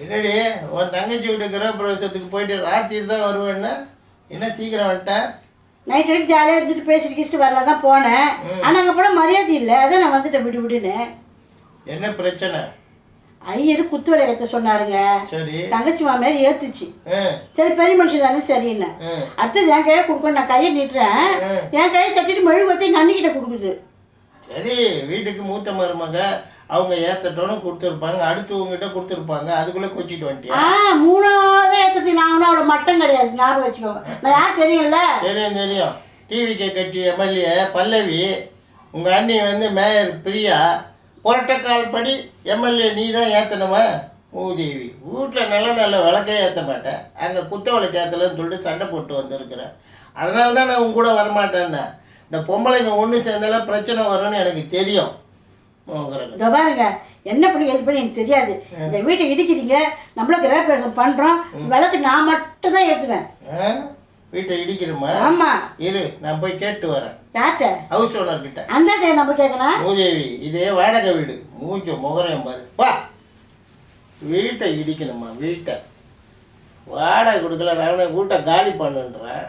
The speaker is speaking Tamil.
என்னடி உன் தங்கச்சி வீட்டு கிரகப்பிரவேசத்துக்கு போயிட்டு ராத்திரி தான் வருவேன்னா என்ன சீக்கிரம் வந்துட்டேன்? நைட் வரைக்கும் ஜாலியாக இருந்துட்டு பேசிட்டு வரல தான் போனேன். ஆனால் அங்கே போனால் மரியாதை இல்லை, அதான் நான் வந்துட்டேன் விடுன்னு. என்ன பிரச்சனை? ஐயர் குத்து விளையாட்ட சொன்னாருங்க. சரி. தங்கச்சி மாமியார் ஏத்துச்சு. சரி பெரிய மனுஷன் தானே சரின்னு. அடுத்தது என் கையை கொடுக்கணும், நான் கையை நீட்டுறேன். என் கையை தட்டிட்டு மெழுகுவத்தை எங்கள் அண்ணிக்கிட்ட கொடுக்குது. சரி, வீட்டுக்கு மூத்த மருமக அவங்க ஏத்தட்டோன்னு கொடுத்துருப்பாங்க, அடுத்து உங்ககிட்ட கொடுத்துருப்பாங்க, அதுக்குள்ளே கொச்சிட்டு வந்துட்டியா? மூணாவது ஏற்றுறதுக்கு நான் ஒன்றும் அவ்வளோ மட்டம் கிடையாது, ஞாபகம் வச்சுக்கோங்க. நான் யார் தெரியும்ல? தெரியும். டிவிகே கட்சி எம்எல்ஏ பல்லவி, உங்கள் அண்ணி வந்து மேயர் பிரியா, புரட்டக்கால் படி எம்எல்ஏ நீ தான் ஏற்றணுமா? மூதேவி, வீட்டில் நல்ல விளக்கே ஏற்ற மாட்டேன், அங்கே குத்த விளக்கு ஏற்றலன்னு சொல்லிட்டு சண்டை போட்டு வந்திருக்கிறேன். அதனால தான் நான் உங்க கூட வரமாட்டேன்னா. இந்த பொம்பளைங்க ஒன்று சேர்ந்தாலும் பிரச்சனை வரும்னு எனக்கு தெரியும். பாருங்க, என்ன பண்ணி எது பண்ணி எனக்கு தெரியாது. இந்த வீட்டை இடிக்கிறீங்க, நம்மளும் கிரகப்பிரவேசம் பண்ணுறோம், விளக்கு நான் மட்டும் தான் ஏற்றுவேன். வீட்டை இடிக்கிறோமா? ஆமாம். இரு, நான் போய் கேட்டு வரேன். யார்கிட்ட? ஹவுஸ் ஓனர் கிட்ட. அந்த நம்ம கேட்கணும். மூதேவி, இதே வாடகை வீடு, மூஞ்ச முகரையும் பாரு. வா, வீட்டை இடிக்கணுமா? வீட்டை வாடகை கொடுக்கல, நான் வீட்டை காலி பண்ணுன்றேன்.